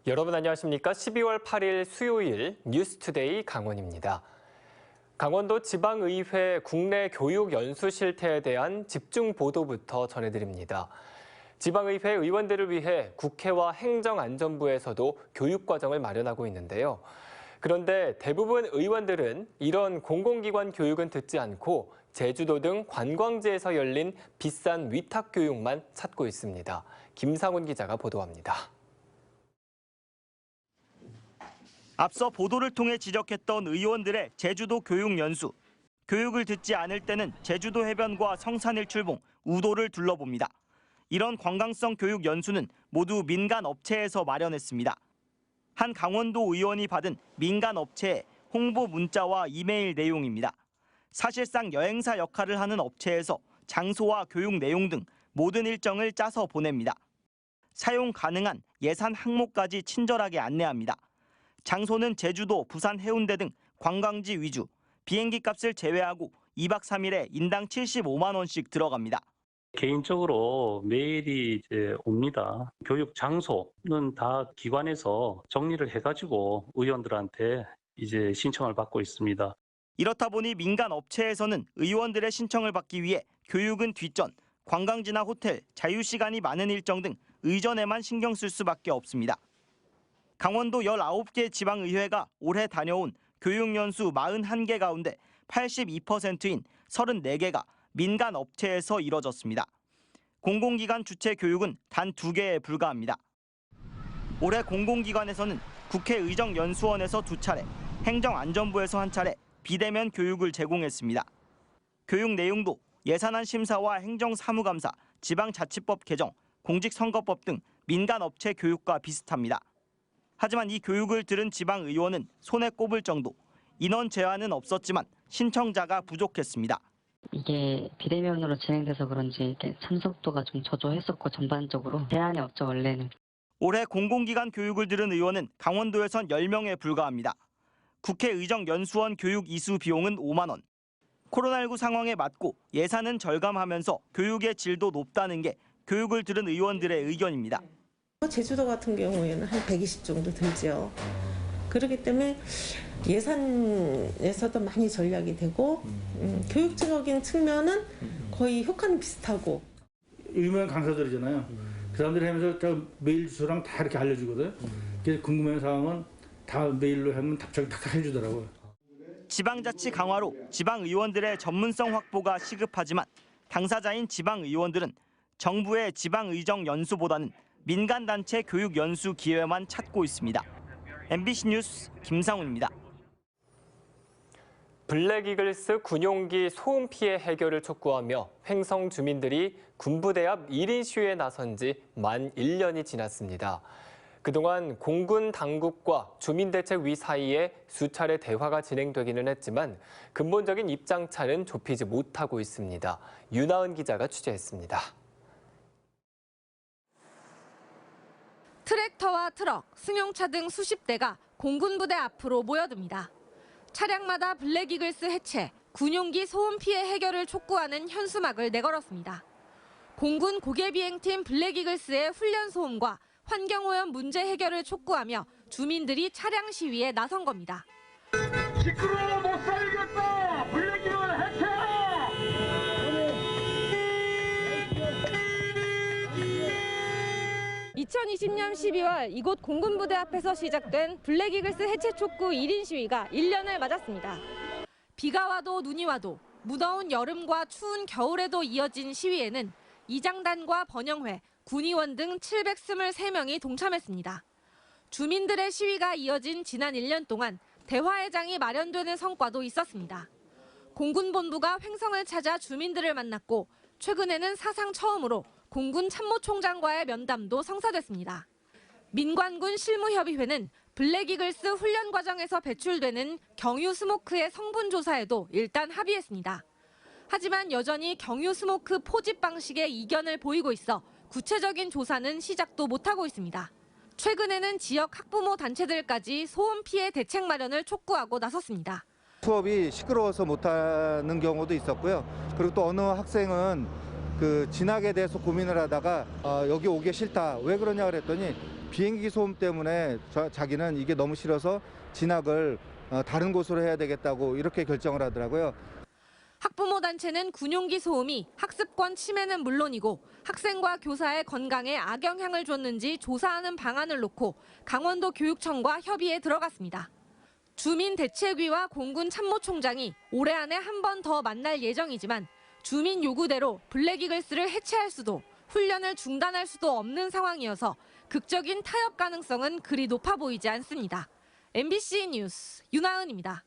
여러분 안녕하십니까? 12월 8일 수요일 뉴스투데이 강원입니다. 강원도 지방의회 국내 교육 연수 실태에 대한 집중 보도부터 전해드립니다. 지방의회 의원들을 위해 국회와 행정안전부에서도 교육과정을 마련하고 있는데요. 그런데 대부분 의원들은 이런 공공기관 교육은 듣지 않고 제주도 등 관광지에서 열린 비싼 위탁교육만 찾고 있습니다. 김상훈 기자가 보도합니다. 앞서 보도를 통해 지적했던 의원들의 제주도 교육 연수. 교육을 듣지 않을 때는 제주도 해변과 성산일출봉, 우도를 둘러봅니다. 이런 관광성 교육 연수는 모두 민간 업체에서 마련했습니다. 한 강원도 의원이 받은 민간 업체의 홍보 문자와 이메일 내용입니다. 사실상 여행사 역할을 하는 업체에서 장소와 교육 내용 등 모든 일정을 짜서 보냅니다. 사용 가능한 예산 항목까지 친절하게 안내합니다. 장소는 제주도, 부산 해운대 등 관광지 위주, 비행기 값을 제외하고 2박 3일에 인당 75만 원씩 들어갑니다. 개인적으로 메일이 옵니다. 교육 장소는 다 기관에서 정리를 해가지고 의원들한테 신청을 받고 있습니다. 이렇다 보니 민간 업체에서는 의원들의 신청을 받기 위해 교육은 뒷전, 관광지나 호텔, 자유시간이 많은 일정 등 의전에만 신경 쓸 수밖에 없습니다. 강원도 19개 지방의회가 올해 다녀온 교육연수 41개 가운데 82%인 34개가 민간 업체에서 이뤄졌습니다. 공공기관 주최 교육은 단 2개에 불과합니다. 올해 공공기관에서는 국회의정연수원에서 2차례, 행정안전부에서 1차례 비대면 교육을 제공했습니다. 교육 내용도 예산안 심사와 행정사무감사, 지방자치법 개정, 공직선거법 등 민간 업체 교육과 비슷합니다. 하지만 이 교육을 들은 지방의원은 손에 꼽을 정도, 인원 제한은 없었지만 신청자가 부족했습니다. 이게 비대면으로 진행돼서 그런지 참석도가 좀 저조했었고 전반적으로 제한이 없죠, 원래는. 올해 공공기관 교육을 들은 의원은 강원도에선 10명에 불과합니다. 국회의정연수원 교육 이수 비용은 5만 원. 코로나19 상황에 맞고 예산은 절감하면서 교육의 질도 높다는 게 교육을 들은 의원들의 의견입니다. 제주도 같은 경우에는 한 120 정도 들죠. 그렇기 때문에 예산에서도 많이 전략이 되고 교육적인 측면은 거의 효과는 비슷하고. 유명한 강사들이잖아요. 그 사람들이 하면서 메일 주소랑 다 이렇게 알려주거든. 그래서 궁금한 사항은 다 메일로 하면 답장이 탁탁 해주더라고요. 지방자치 강화로 지방의원들의 전문성 확보가 시급하지만 당사자인 지방의원들은 정부의 지방의정 연수보다는 민간단체 교육 연수 기회만 찾고 있습니다. MBC 뉴스 김상훈입니다. 블랙이글스 군용기 소음 피해 해결을 촉구하며 횡성 주민들이 군부대 앞 1인 시위에 나선 지 만 1년이 지났습니다. 그동안 공군 당국과 주민대책위 사이에 수차례 대화가 진행되기는 했지만 근본적인 입장차는 좁히지 못하고 있습니다. 윤하은 기자가 취재했습니다. 트랙터와 트럭, 승용차 등 수십 대가 공군 부대 앞으로 모여듭니다. 차량마다 블랙이글스 해체, 군용기 소음 피해 해결을 촉구하는 현수막을 내걸었습니다. 공군 고개비행팀 블랙이글스의 훈련 소음과 환경오염 문제 해결을 촉구하며 주민들이 차량 시위에 나선 겁니다. 시끄러워 못 살겠다! 블랙이글 해체하라! 2020년 12월 이곳 공군부대 앞에서 시작된 블랙이글스 해체 촉구 1인 시위가 1년을 맞았습니다. 비가 와도 눈이 와도 무더운 여름과 추운 겨울에도 이어진 시위에는 이장단과 번영회, 군의원 등 723명이 동참했습니다. 주민들의 시위가 이어진 지난 1년 동안 대화회장이 마련되는 성과도 있었습니다. 공군본부가 횡성을 찾아 주민들을 만났고 최근에는 사상 처음으로 공군 참모총장과의 면담도 성사됐습니다. 민관군 실무협의회는 블랙이글스 훈련 과정에서 배출되는 경유 스모크의 성분 조사에도 일단 합의했습니다. 하지만 여전히 경유 스모크 포집 방식에 이견을 보이고 있어 구체적인 조사는 시작도 못하고 있습니다. 최근에는 지역 학부모 단체들까지 소음 피해 대책 마련을 촉구하고 나섰습니다. 수업이 시끄러워서 못하는 경우도 있었고요. 그리고 또 어느 학생은 진학에 대해서 고민을 하다가 여기 오기 싫다. 왜 그러냐 그랬더니 비행기 소음 때문에 자기는 이게 너무 싫어서 진학을 다른 곳으로 해야 되겠다고 이렇게 결정을 하더라고요. 학부모 단체는 군용기 소음이 학습권 침해는 물론이고 학생과 교사의 건강에 악영향을 줬는지 조사하는 방안을 놓고 강원도 교육청과 협의에 들어갔습니다. 주민대책위와 공군 참모총장이 올해 안에 한 번 더 만날 예정이지만 주민 요구대로 블랙이글스를 해체할 수도 훈련을 중단할 수도 없는 상황이어서 극적인 타협 가능성은 그리 높아 보이지 않습니다. MBC 뉴스 윤하은입니다.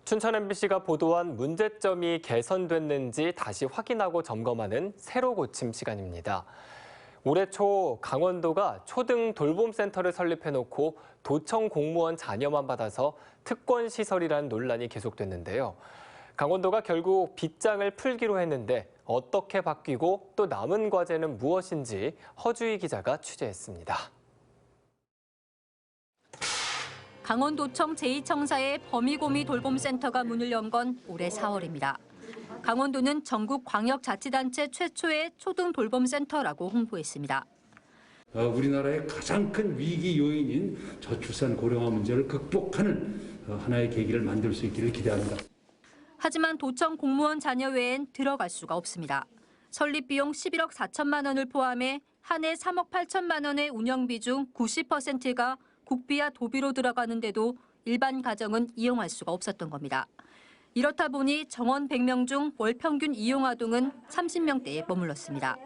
춘천 MBC가 보도한 문제점이 개선됐는지 다시 확인하고 점검하는 새로 고침 시간입니다. 올해 초 강원도가 초등 돌봄센터를 설립해놓고 도청 공무원 자녀만 받아서 특권 시설이라는 논란이 계속됐는데요. 강원도가 결국 빗장을 풀기로 했는데 어떻게 바뀌고 또 남은 과제는 무엇인지 허주희 기자가 취재했습니다. 강원도청 제2청사의 범위고미 돌봄센터가 문을 연 건 올해 4월입니다. 강원도는 전국 광역자치단체 최초의 초등 돌봄센터라고 홍보했습니다. 우리나라의 가장 큰 위기 요인인 저출산 고령화 문제를 극복하는 하나의 계기를 만들 수 있기를 기대합니다. 하지만 도청 공무원 자녀 외엔 들어갈 수가 없습니다. 설립 비용 11억 4천만 원을 포함해 한 해 3억 8천만 원의 운영비 중 90%가 국비와 도비로 들어가는데도 일반 가정은 이용할 수가 없었던 겁니다. 이렇다 보니 정원 100명 중 월 평균 이용 아동은 30명대에 머물렀습니다.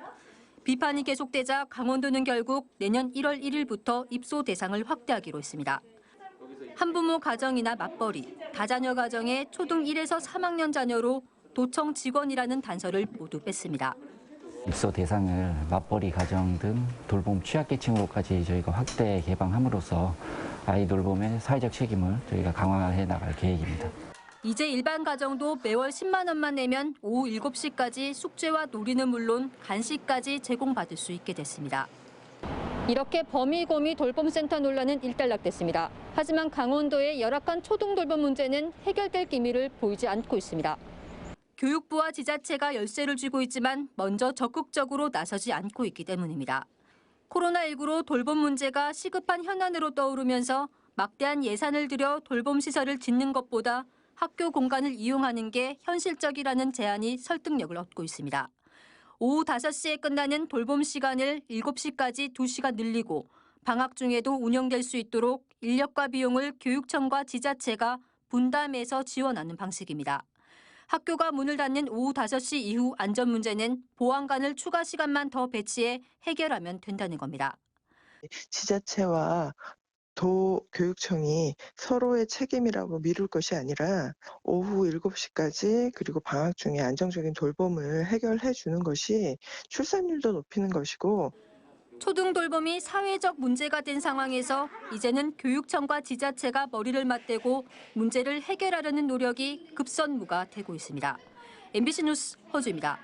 비판이 계속되자 강원도는 결국 내년 1월 1일부터 입소 대상을 확대하기로 했습니다. 한부모 가정이나 맞벌이, 다자녀 가정의 초등 1에서 3학년 자녀로 도청 직원이라는 단서를 모두 뺐습니다. 입소 대상을 맞벌이 가정 등 돌봄 취약계층으로까지 저희가 확대 개방함으로써 아이 돌봄의 사회적 책임을 저희가 강화해 나갈 계획입니다. 이제 일반 가정도 매월 10만 원만 내면 오후 7시까지 숙제와 놀이는 물론 간식까지 제공받을 수 있게 됐습니다. 이렇게 범위고미 돌봄센터 논란은 일단락됐습니다. 하지만 강원도의 열악한 초등 돌봄 문제는 해결될 기미를 보이지 않고 있습니다. 교육부와 지자체가 열쇠를 쥐고 있지만 먼저 적극적으로 나서지 않고 있기 때문입니다. 코로나19로 돌봄 문제가 시급한 현안으로 떠오르면서 막대한 예산을 들여 돌봄 시설을 짓는 것보다 학교 공간을 이용하는 게 현실적이라는 제안이 설득력을 얻고 있습니다. 오후 5시에 끝나는 돌봄 시간을 7시까지 2시간 늘리고 방학 중에도 운영될 수 있도록 인력과 비용을 교육청과 지자체가 분담해서 지원하는 방식입니다. 학교가 문을 닫는 오후 5시 이후 안전 문제는 보안관을 추가 시간만 더 배치해 해결하면 된다는 겁니다. 지자체와 도교육청이 서로의 책임이라고 미룰 것이 아니라 오후 7시까지 그리고 방학 중에 안정적인 돌봄을 해결해 주는 것이 출산율도 높이는 것이고 초등 돌봄이 사회적 문제가 된 상황에서 이제는 교육청과 지자체가 머리를 맞대고 문제를 해결하려는 노력이 급선무가 되고 있습니다. MBC 뉴스 허주입니다.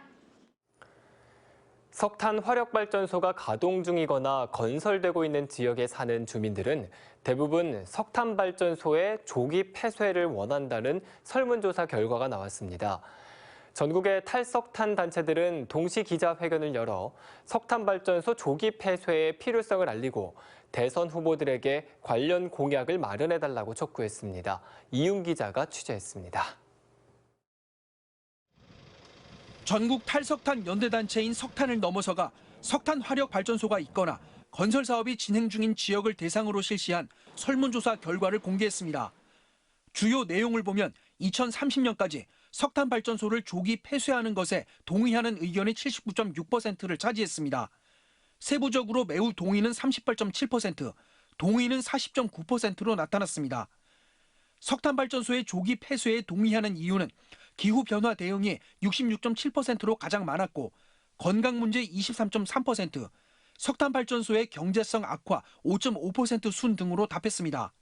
석탄 화력발전소가 가동 중이거나 건설되고 있는 지역에 사는 주민들은 대부분 석탄 발전소의 조기 폐쇄를 원한다는 설문조사 결과가 나왔습니다. 전국의 탈석탄 단체들은 동시 기자회견을 열어 석탄 발전소 조기 폐쇄의 필요성을 알리고 대선 후보들에게 관련 공약을 마련해달라고 촉구했습니다. 이윤 기자가 취재했습니다. 전국 탈석탄 연대단체인 석탄을 넘어서가 석탄 화력 발전소가 있거나 건설 사업이 진행 중인 지역을 대상으로 실시한 설문조사 결과를 공개했습니다. 주요 내용을 보면 2030년까지 석탄 발전소를 조기 폐쇄하는 것에 동의하는 의견이 79.6%를 차지했습니다. 세부적으로 매우 동의는 38.7%, 동의는 40.9%로 나타났습니다. 석탄 발전소의 조기 폐쇄에 동의하는 이유는 기후 변화 대응이 66.7%로 가장 많았고 건강 문제 23.3%, 석탄 발전소의 경제성 악화 5.5% 순 등으로 답했습니다.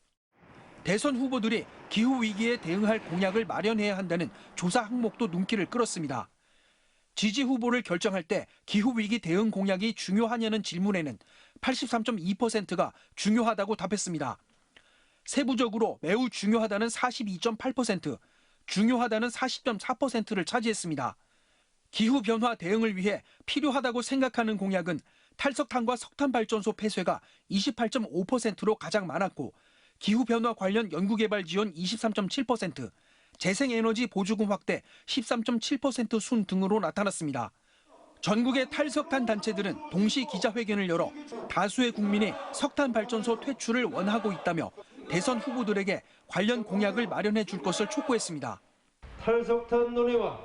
대선 후보들이 기후 위기에 대응할 공약을 마련해야 한다는 조사 항목도 눈길을 끌었습니다. 지지 후보를 결정할 때 기후 위기 대응 공약이 중요하냐는 질문에는 83.2%가 중요하다고 답했습니다. 세부적으로 매우 중요하다는 42.8%, 중요하다는 40.4%를 차지했습니다. 기후변화 대응을 위해 필요하다고 생각하는 공약은 탈석탄과 석탄발전소 폐쇄가 28.5%로 가장 많았고 기후변화 관련 연구개발 지원 23.7%, 재생에너지 보조금 확대 13.7% 순 등으로 나타났습니다. 전국의 탈석탄 단체들은 동시 기자회견을 열어 다수의 국민이 석탄발전소 퇴출을 원하고 있다며 대선 후보들에게 관련 공약을 마련해 줄 것을 촉구했습니다. 탈석탄 논의와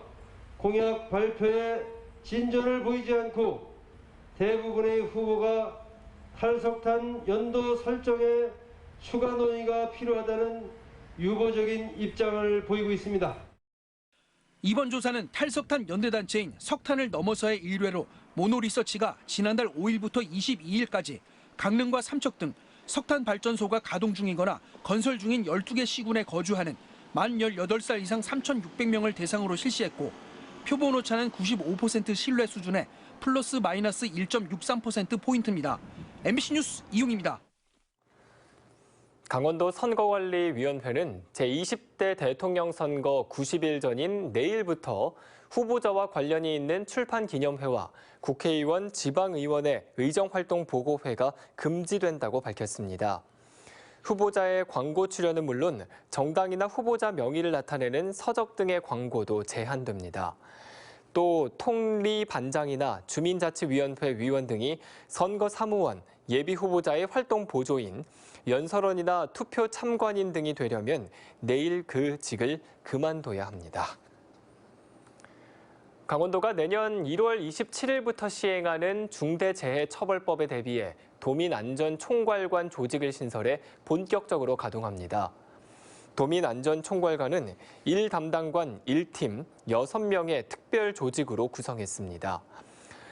공약 발표에 진전을 보이지 않고 대부분의 후보가 탈석탄 연도 설정에 추가 논의가 필요하다는 유보적인 입장을 보이고 있습니다. 이번 조사는 탈석탄 연대단체인 석탄을 넘어서의 일례로 모노리서치가 지난달 5일부터 22일까지 강릉과 삼척 등 석탄 발전소가 가동 중이거나 건설 중인 12개 시군에 거주하는 만 18살 이상 3,600명을 대상으로 실시했고 표본 오차는 95% 신뢰 수준의 플러스 마이너스 1.63%포인트입니다. MBC 뉴스 이용입니다. 강원도 선거관리위원회는 제20대 대통령 선거 90일 전인 내일부터 후보자와 관련이 있는 출판기념회와 국회의원, 지방의원의 의정활동보고회가 금지된다고 밝혔습니다. 후보자의 광고 출연은 물론 정당이나 후보자 명의를 나타내는 서적 등의 광고도 제한됩니다. 또 통리반장이나 주민자치위원회 위원 등이 선거사무원, 예비후보자의 활동 보조인, 연설원이나 투표 참관인 등이 되려면 내일 그 직을 그만둬야 합니다. 강원도가 내년 1월 27일부터 시행하는 중대재해처벌법에 대비해 도민안전총괄관 조직을 신설해 본격적으로 가동합니다. 도민안전총괄관은 1담당관 1팀 6명의 특별 조직으로 구성했습니다.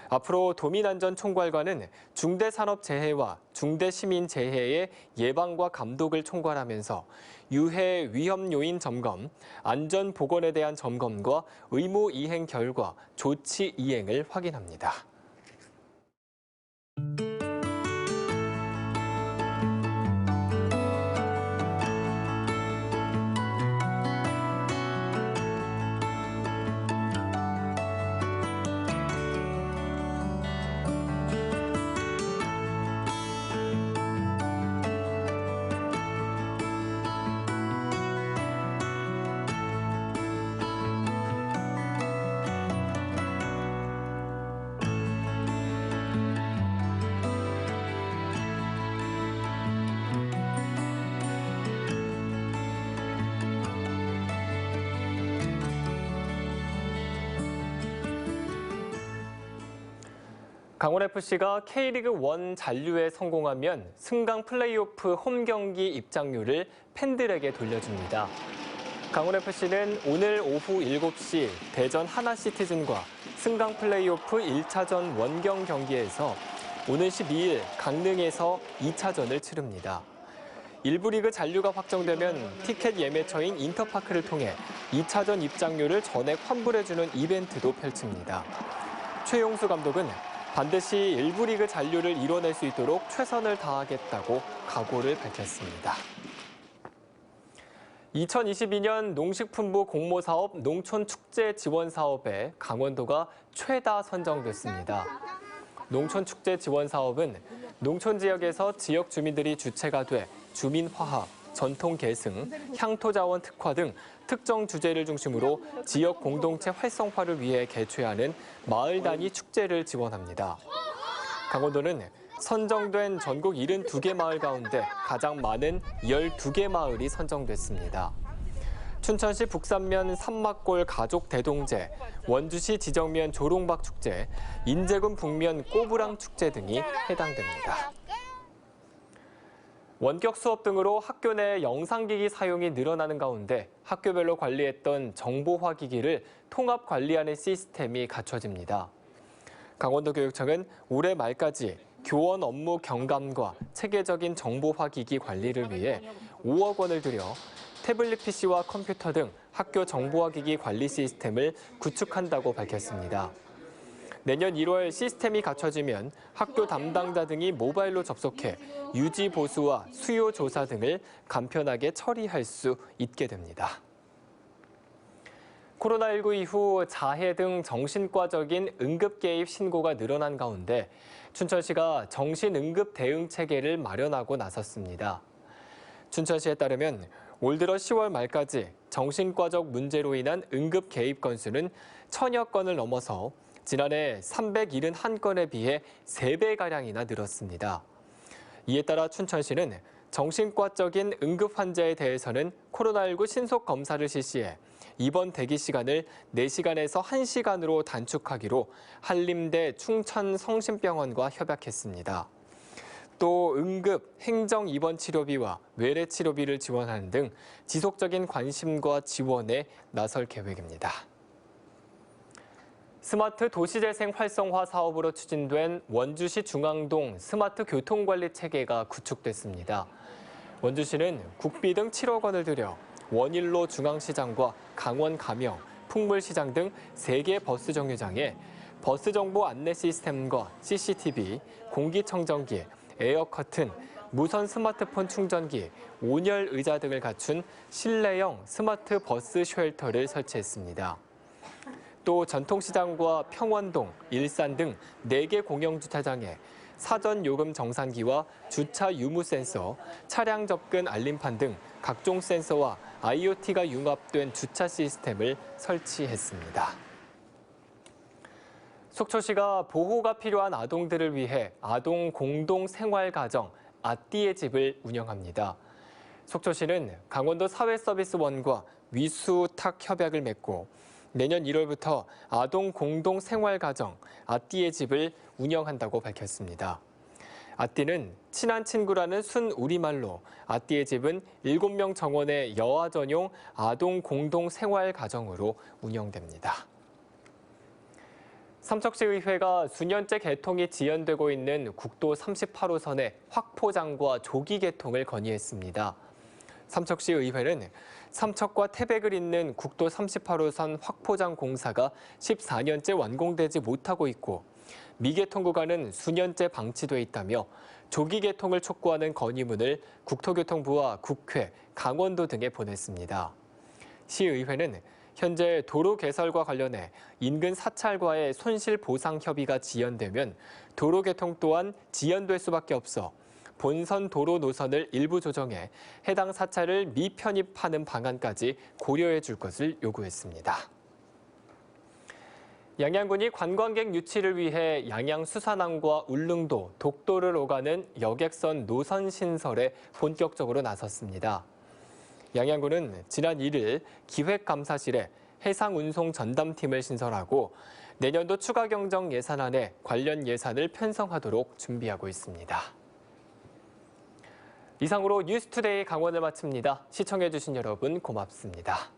앞으로 도민안전총괄관은 중대산업재해와 중대시민재해의 예방과 감독을 총괄하면서 유해 위험 요인 점검, 안전보건에 대한 점검과 의무 이행 결과, 조치 이행을 확인합니다. 강원FC가 K리그1 잔류에 성공하면 승강 플레이오프 홈경기 입장료를 팬들에게 돌려줍니다. 강원FC는 오늘 오후 7시 대전 하나시티즌과 승강 플레이오프 1차전 원경 경기에서 오는 12일 강릉에서 2차전을 치릅니다. 1부 리그 잔류가 확정되면 티켓 예매처인 인터파크를 통해 2차전 입장료를 전액 환불해주는 이벤트도 펼칩니다. 최용수 감독은 반드시 1부 리그 잔류를 이뤄낼 수 있도록 최선을 다하겠다고 각오를 밝혔습니다. 2022년 농식품부 공모사업 농촌축제 지원 사업에 강원도가 최다 선정됐습니다. 농촌축제 지원 사업은 농촌 지역에서 지역 주민들이 주체가 돼 주민화합, 전통 계승, 향토자원 특화 등 특정 주제를 중심으로 지역 공동체 활성화를 위해 개최하는 마을 단위 축제를 지원합니다. 강원도는 선정된 전국 72개 마을 가운데 가장 많은 12개 마을이 선정됐습니다. 춘천시 북산면 삼막골 가족 대동제, 원주시 지정면 조롱박 축제, 인제군 북면 꼬부랑 축제 등이 해당됩니다. 원격 수업 등으로 학교 내 영상기기 사용이 늘어나는 가운데 학교별로 관리했던 정보화 기기를 통합 관리하는 시스템이 갖춰집니다. 강원도 교육청은 올해 말까지 교원 업무 경감과 체계적인 정보화 기기 관리를 위해 5억 원을 들여 태블릿 PC와 컴퓨터 등 학교 정보화 기기 관리 시스템을 구축한다고 밝혔습니다. 내년 1월 시스템이 갖춰지면 학교 담당자 등이 모바일로 접속해 유지 보수와 수요 조사 등을 간편하게 처리할 수 있게 됩니다. 코로나19 이후 자해 등 정신과적인 응급 개입 신고가 늘어난 가운데 춘천시가 정신응급 대응 체계를 마련하고 나섰습니다. 춘천시에 따르면 올 들어 10월 말까지 정신과적 문제로 인한 응급 개입 건수는 1000여 건을 넘어서 지난해 371건에 비해 3배가량이나 늘었습니다. 이에 따라 춘천시는 정신과적인 응급 환자에 대해서는 코로나19 신속 검사를 실시해 입원 대기 시간을 4시간에서 1시간으로 단축하기로 한림대 충천성심병원과 협약했습니다. 또 응급, 행정 입원 치료비와 외래 치료비를 지원하는 등 지속적인 관심과 지원에 나설 계획입니다. 스마트 도시재생 활성화 사업으로 추진된 원주시 중앙동 스마트 교통관리 체계가 구축됐습니다. 원주시는 국비 등 7억 원을 들여 원일로 중앙시장과 강원 가명, 풍물시장 등 3개 버스 정류장에 버스 정보 안내 시스템과 CCTV, 공기청정기, 에어커튼, 무선 스마트폰 충전기, 온열 의자 등을 갖춘 실내형 스마트 버스 쉘터를 설치했습니다. 또 전통시장과 평원동, 일산 등 4개 공영주차장에 사전 요금 정산기와 주차 유무 센서, 차량 접근 알림판 등 각종 센서와 IoT가 융합된 주차 시스템을 설치했습니다. 속초시가 보호가 필요한 아동들을 위해 아동 공동 생활가정 아띠의 집을 운영합니다. 속초시는 강원도 사회서비스원과 위수탁 협약을 맺고 내년 1월부터 아동 공동 생활가정 아띠의 집을 운영한다고 밝혔습니다. 아띠는 친한 친구라는 순 우리말로 아띠의 집은 7명 정원의 여아 전용 아동 공동 생활가정으로 운영됩니다. 삼척시의회가 수년째 개통이 지연되고 있는 국도 38호선의 확포장과 조기 개통을 건의했습니다. 삼척시의회는 삼척과 태백을 잇는 국도 38호선 확포장 공사가 14년째 완공되지 못하고 있고 미개통 구간은 수년째 방치돼 있다며 조기 개통을 촉구하는 건의문을 국토교통부와 국회, 강원도 등에 보냈습니다. 시의회는 현재 도로 개설과 관련해 인근 사찰과의 손실 보상 협의가 지연되면 도로 개통 또한 지연될 수밖에 없어 본선 도로 노선을 일부 조정해 해당 사찰을 미편입하는 방안까지 고려해 줄 것을 요구했습니다. 양양군이 관광객 유치를 위해 양양수산항과 울릉도, 독도를 오가는 여객선 노선 신설에 본격적으로 나섰습니다. 양양군은 지난 1일 기획감사실에 해상운송 전담팀을 신설하고 내년도 추가 경정 예산안에 관련 예산을 편성하도록 준비하고 있습니다. 이상으로 뉴스투데이 강원을 마칩니다. 시청해주신 여러분 고맙습니다.